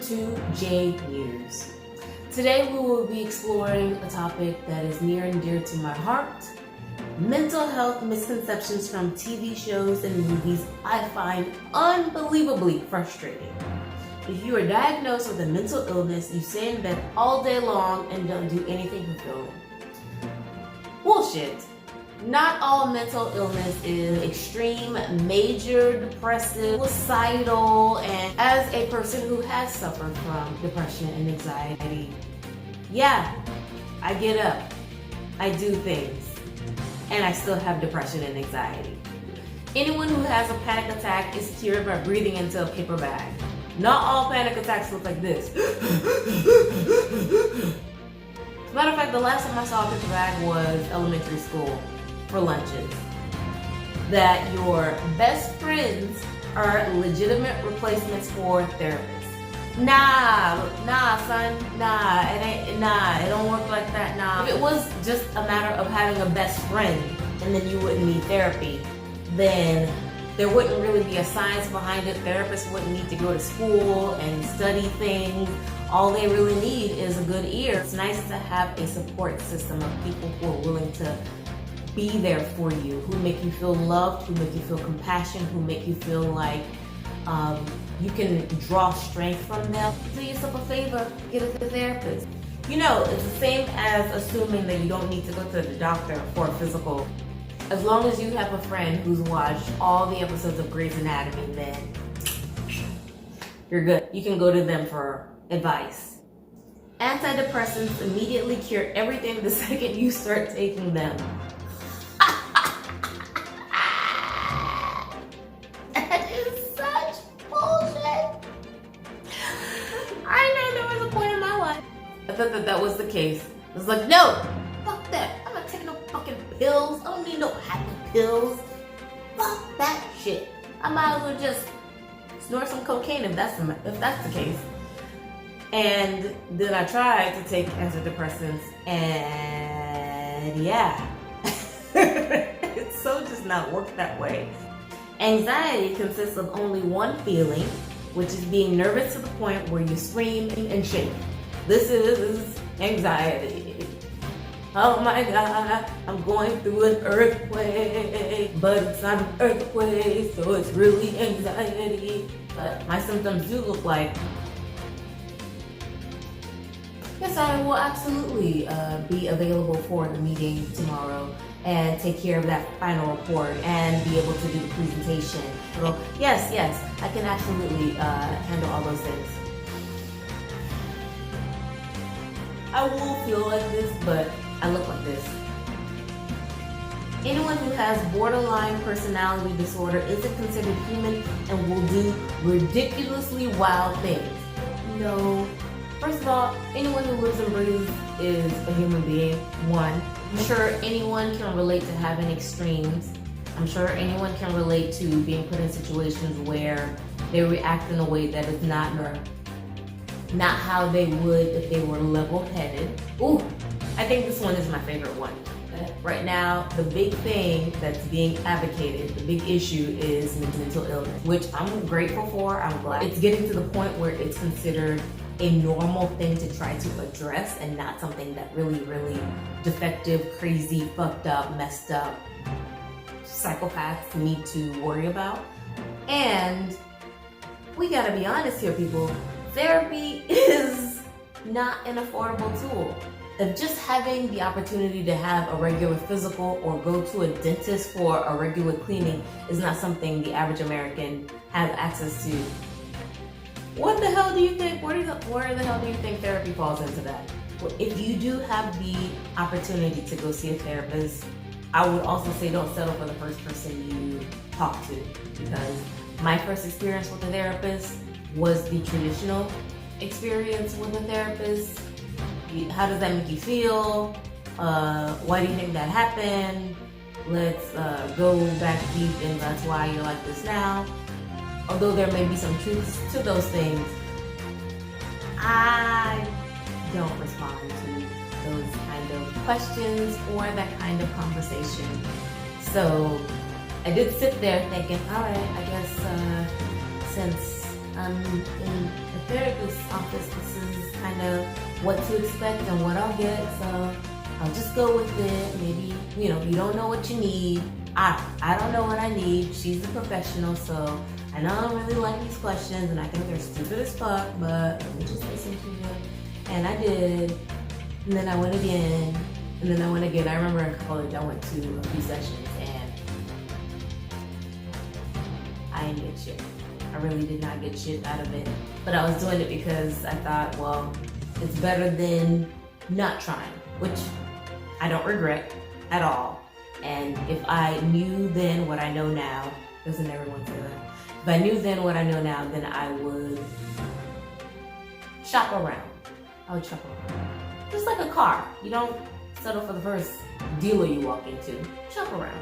to J News. Today we will be exploring a topic that is near and dear to my heart. Mental health misconceptions from TV shows and movies I find unbelievably frustrating. If you are diagnosed with a mental illness, you sit in bed all day long and don't do anything fulfilling. Bullshit. Not all mental illness is extreme, major, depressive, suicidal, and as a person who has suffered from depression and anxiety, yeah, I get up, I do things, and I still have depression and anxiety. Anyone who has a panic attack is cured by breathing into a paper bag. Not all panic attacks look like this. As a matter of fact, the last time I saw a paper bag was elementary school for lunches. That your best friends are legitimate replacements for therapists. Nah, son, it don't work like that, nah. If it was just a matter of having a best friend and then you wouldn't need therapy, then there wouldn't really be a science behind it. Therapists wouldn't need to go to school and study things. All they really need is a good ear. It's nice to have a support system of people who are willing to be there for you, who make you feel loved, who make you feel compassion, who make you feel like you can draw strength from them. Do yourself a favor, get a therapist. You know, it's the same as assuming that you don't need to go to the doctor for a physical. As long as you have a friend who's watched all the episodes of Grey's Anatomy, then you're good. You can go to them for advice. Antidepressants immediately cure everything the second you start taking them. That is such bullshit. I know there was a point in my life I thought that was the case. I was like, no, fuck that. I'm not taking no fucking pills. I don't need no happy pills. Fuck that shit. I might as well just snort some cocaine if that's the case. And then I tried to take antidepressants, and yeah, it so does not work that way. Anxiety consists of only one feeling, which is being nervous to the point where you scream and shake. This is anxiety. Oh my God, I'm going through an earthquake, but it's not an earthquake, so it's really anxiety. But my symptoms do look like, yes, I will absolutely be available for the meeting tomorrow and take care of that final report and be able to do the presentation. So yes, I can absolutely handle all those things. I will feel like this, but I look like this. Anyone who has borderline personality disorder isn't considered human and will do ridiculously wild things. No. First of all, anyone who lives and breathes is a human being, one. I'm sure anyone can relate to having extremes. I'm sure anyone can relate to being put in situations where they react in a way that is not how they would if they were level-headed. Ooh, I think this one is my favorite one. Right now, the big thing that's being advocated, the big issue is mental illness, which I'm grateful for. I'm glad it's getting to the point where it's considered a normal thing to try to address and not something that really defective, crazy, fucked up, messed up psychopaths need to worry about. And we gotta be honest here, people. Therapy is not an affordable tool. If just having the opportunity to have a regular physical or go to a dentist for a regular cleaning is not something the average American has access to, what the hell do you think? Where the hell do you think therapy falls into that? Well, if you do have the opportunity to go see a therapist, I would also say don't settle for the first person you talk to, because my first experience with a therapist was the traditional experience with a therapist. How does that make you feel? Why do you think that happened? Let's go back deep, and that's why you're like this now. Although there may be some truths to those things, I don't respond to those kind of questions or that kind of conversation. So I did sit there thinking, all right, I guess since in a therapist's office, this is kind of what to expect and what I'll get. So I'll just go with it. Maybe, you don't know what you need. I don't know what I need. She's a professional, so I know I don't really like these questions and I think they're stupid as fuck, but let me just listen to you. And I did. And then I went again. And then I went again. I remember in college I went to a few sessions and I didn't get shit. I really did not get shit out of it. But I was doing it because I thought, well, it's better than not trying, which I don't regret at all. And if I knew then what I know now, doesn't everyone say that? If I knew then what I know now, then I would shop around. I would shop around. Just like a car. You don't settle for the first dealer you walk into. Shop around.